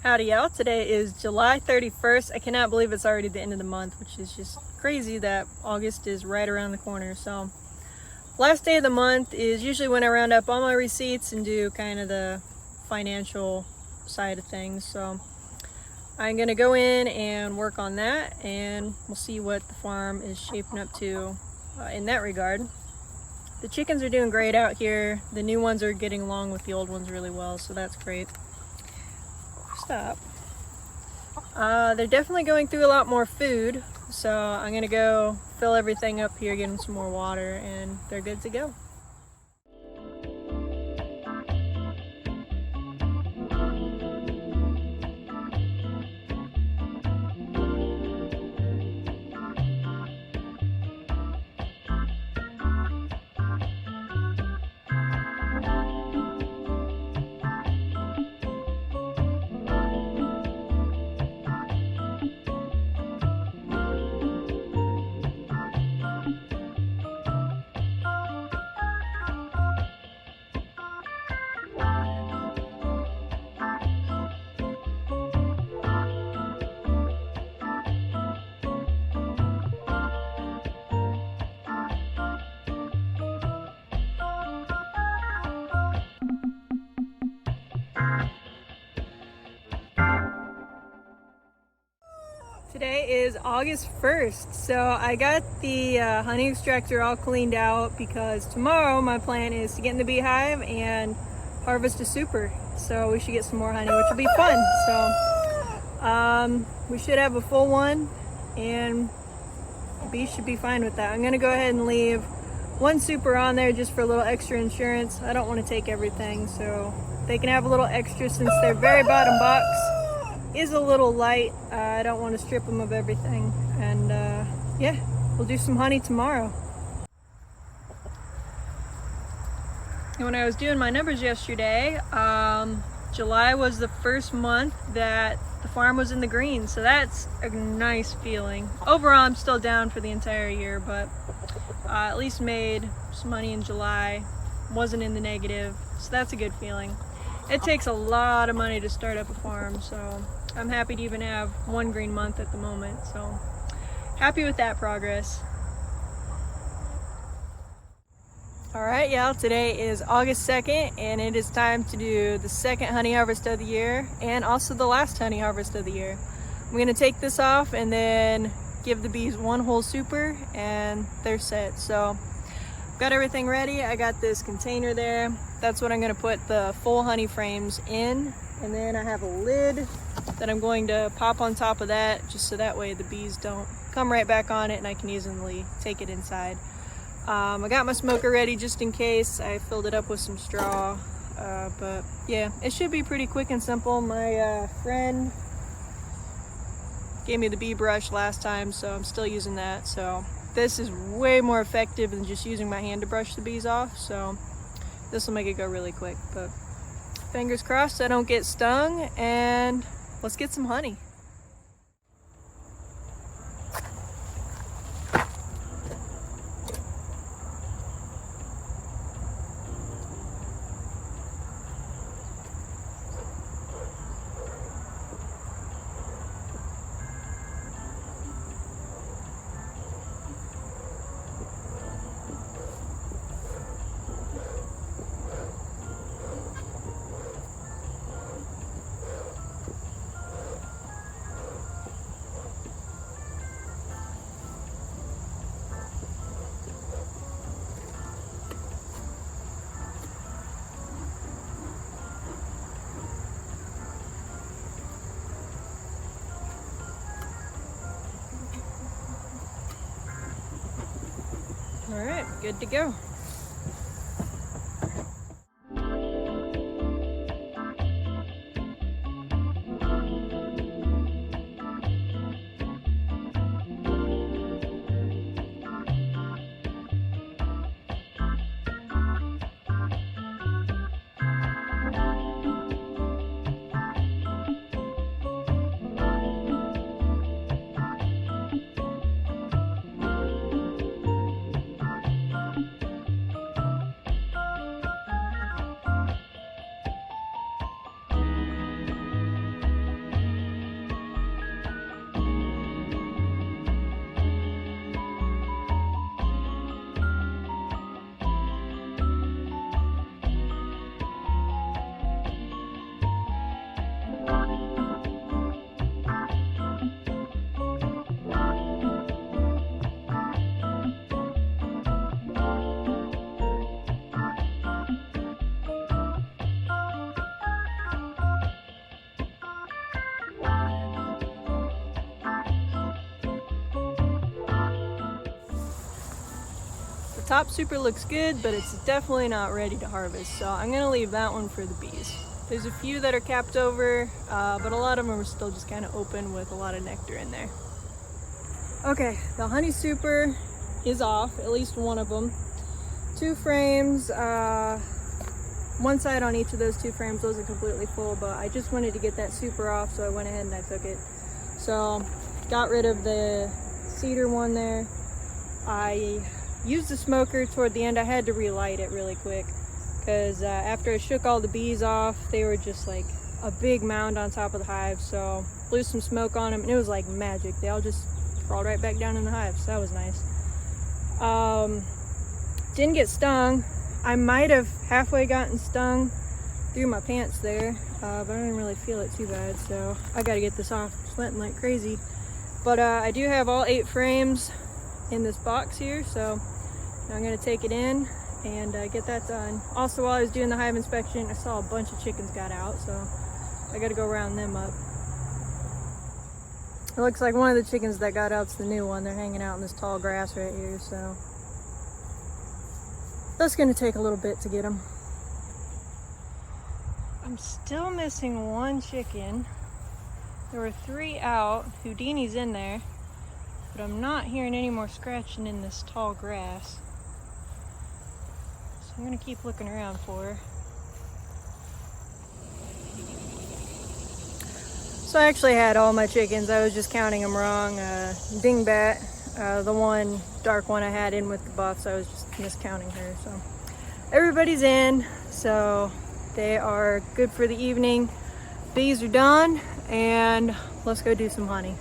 Howdy y'all, today is July 31st. I cannot believe it's already the end of the month, which is just crazy that August is right around the corner. So last day of the month is usually when I round up all my receipts and do kind of the financial side of things. So I'm gonna go in and work on that, and we'll see what the farm is shaping up to in that regard. The chickens are doing great out here. The new ones are getting along with the old ones really well, so that's great. Stop. They're definitely going through a lot more food, so I'm gonna go fill everything up here, get them some more water, and they're good to go. Today is August 1st, so I got the honey extractor all cleaned out because tomorrow my plan is to get in the beehive and harvest a super. So we should get some more honey, which will be fun. So we should have a full one, and the bees should be fine with that. I'm gonna go ahead and leave one super on there just for a little extra insurance. I don't want to take everything, so they can have a little extra since their very bottom box is a little light. I don't want to strip them of everything, and yeah, we'll do some honey tomorrow. And when I was doing my numbers yesterday, July was the first month that the farm was in the green, so that's a nice feeling. Overall, I'm still down for the entire year, but at least made some money in July, wasn't in the negative, so that's a good feeling. It takes a lot of money to start up a farm, so I'm happy to even have one green month at the moment, so happy with that progress. Alright y'all, today is August 2nd, and it is time to do the second honey harvest of the year and also the last honey harvest of the year. I'm going to take this off and then give the bees one whole super and they're set. So I've got everything ready. I got this container there. That's what I'm going to put the full honey frames in, and then I have a lid that I'm going to pop on top of that just so that way the bees don't come right back on it and I can easily take it inside. I got my smoker ready just in case. I filled it up with some straw, but yeah, it should be pretty quick and simple. My friend gave me the bee brush last time, so I'm still using that. So this is way more effective than just using my hand to brush the bees off, so this will make it go really quick. But fingers crossed I don't get stung, and let's get some honey. All right, good to go. top super looks good, but it's definitely not ready to harvest, so I'm gonna leave that one for the bees. There's a few that are capped over, but a lot of them are still just kind of open with a lot of nectar in there. Okay, the honey super is off, at least one of them. 2 frames, one side on each of those 2 frames wasn't completely full, but I just wanted to get that super off, so I went ahead and I took it. So got rid of the cedar one there. I used the smoker toward the end. I had to relight it really quick because after I shook all the bees off, they were just like a big mound on top of the hive. So blew some smoke on them and it was like magic. They all just crawled right back down in the hive, so that was nice. Didn't get stung. I might have halfway gotten stung through my pants there, but I didn't really feel it too bad, so I gotta get this off. I'm sweating like crazy. But I do have all 8 frames in this box here, so now I'm gonna take it in and get that done. Also, while I was doing the hive inspection, I saw a bunch of chickens got out, so I gotta go round them up. It looks like one of the chickens that got out's the new one. They're hanging out in this tall grass right here, so that's gonna take a little bit to get them. I'm still missing 1 chicken. There were 3 out. Houdini's in there, but I'm not hearing any more scratching in this tall grass. So I'm gonna keep looking around for her. So I actually had all my chickens. I was just counting them wrong. Dingbat, the one dark one I had in with the buffs, I was just miscounting her. So everybody's in, so they are good for the evening. Bees are done, and let's go do some honey.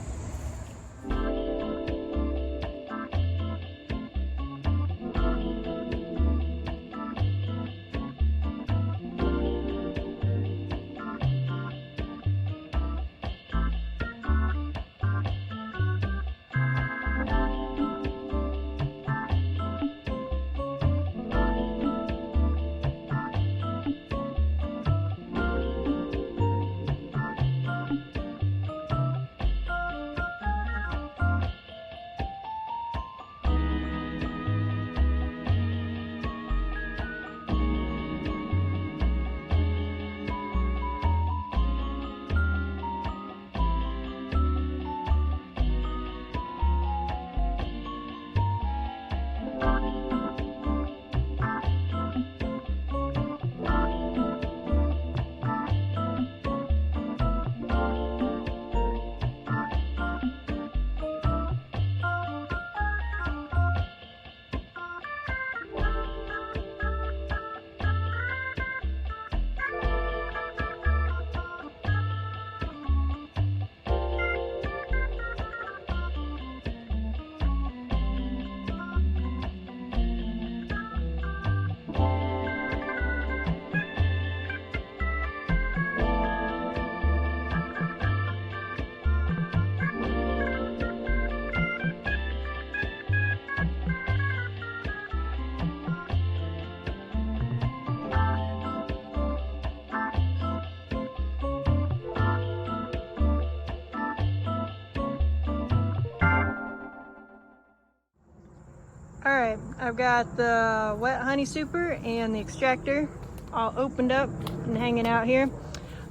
Alright, I've got the wet honey super and the extractor all opened up and hanging out here.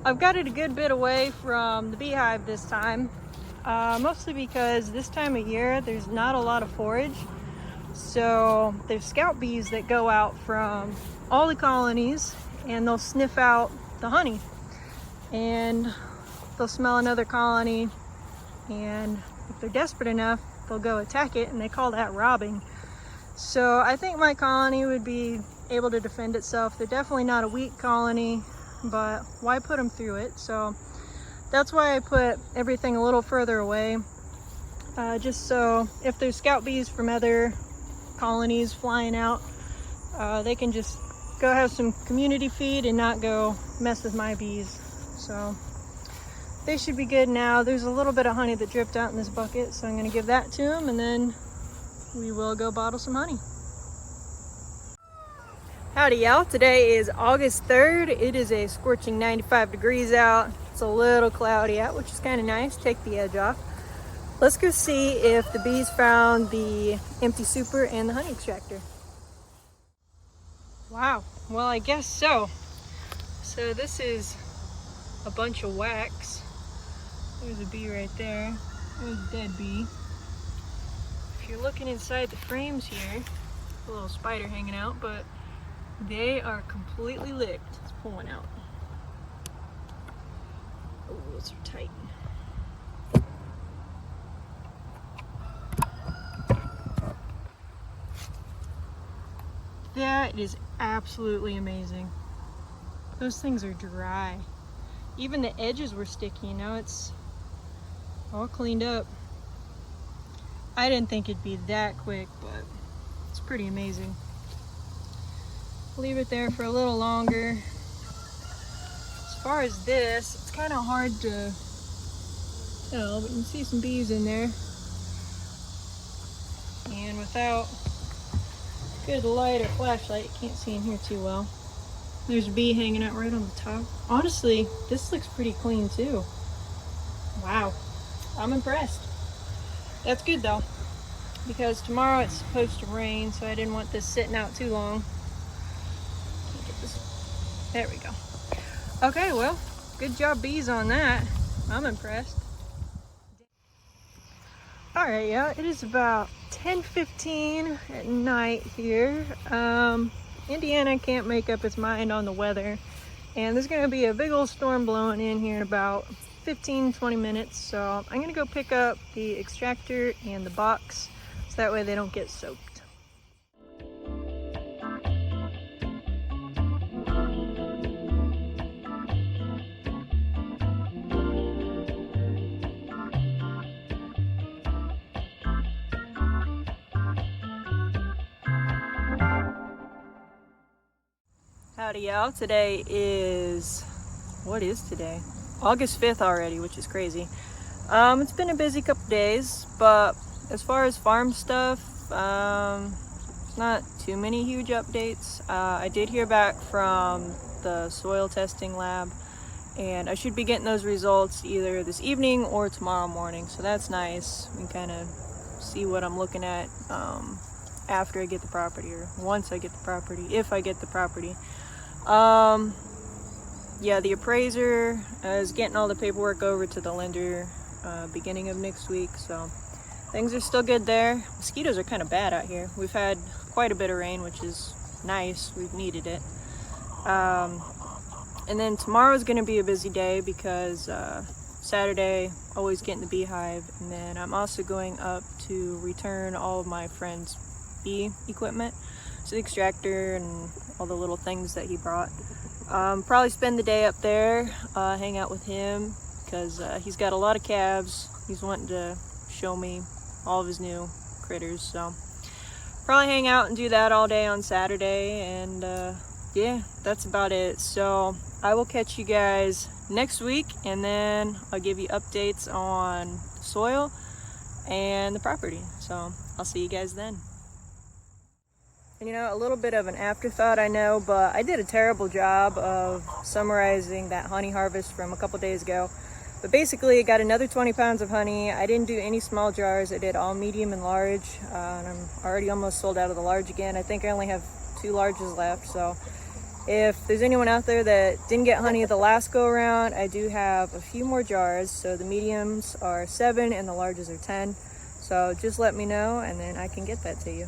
I've got it a good bit away from the beehive this time, mostly because this time of year there's not a lot of forage. So there's scout bees that go out from all the colonies and they'll sniff out the honey and they'll smell another colony, and if they're desperate enough they'll go attack it, and they call that robbing. So I think my colony would be able to defend itself. They're definitely not a weak colony, but why put them through it? So that's why I put everything a little further away, just so if there's scout bees from other colonies flying out, they can just go have some community feed and not go mess with my bees. So they should be good now. There's a little bit of honey that dripped out in this bucket, so I'm going to give that to them, and then we will go bottle some honey. Howdy y'all, today is August 3rd. It is a scorching 95 degrees out. It's a little cloudy out, which is kind of nice. Take the edge off. Let's go see if the bees found the empty super and the honey extractor. Wow, well, I guess so. So this is a bunch of wax. There's a bee right there. There's a dead bee. If you're looking inside the frames here, a little spider hanging out, but they are completely licked. Let's pull one out. Oh, those are tight. That is absolutely amazing. Those things are dry. Even the edges were sticky. Now it's all cleaned up. I didn't think it'd be that quick, but it's pretty amazing. Leave it there for a little longer. As far as this, it's kind of hard to tell, but you can see some bees in there. And without good light or flashlight, you can't see in here too well. There's a bee hanging out right on the top. Honestly, this looks pretty clean too. Wow, I'm impressed. That's good though, because tomorrow it's supposed to rain, so I didn't want this sitting out too long. Get this. There we go. Okay, well, good job bees on that. I'm impressed. All right, yeah, it is about 10:15 at night here. Indiana can't make up its mind on the weather, and there's gonna be a big old storm blowing in here in about 15-20 minutes. So I'm gonna go pick up the extractor and the box so that way they don't get soaked. Howdy y'all, today is, what is today? August 5th already, which is crazy. It's been a busy couple days, but as far as farm stuff, not too many huge updates. I did hear back from the soil testing lab, and I should be getting those results either this evening or tomorrow morning, so that's nice. We can kind of see what I'm looking at after I get the property, or once I get the property, if I get the property. Yeah, the appraiser is getting all the paperwork over to the lender beginning of next week, so things are still good there. Mosquitoes are kind of bad out here. We've had quite a bit of rain, which is nice. We've needed it. And then tomorrow is going to be a busy day because Saturday, always getting the beehive, and then I'm also going up to return all of my friend's bee equipment, so the extractor and all the little things that he brought. Probably spend the day up there, hang out with him, because he's got a lot of calves. He's wanting to show me all of his new critters, so probably hang out and do that all day on Saturday, and yeah, that's about it. So I will catch you guys next week, and then I'll give you updates on soil and the property. So I'll see you guys then. And you know, a little bit of an afterthought, I know, but I did a terrible job of summarizing that honey harvest from a couple days ago. But basically, I got another 20 pounds of honey. I didn't do any small jars. I did all medium and large, and I'm already almost sold out of the large again. I think I only have 2 larges left, so if there's anyone out there that didn't get honey the last go around, I do have a few more jars. So the mediums are 7 and the larges are 10. So just let me know, and then I can get that to you.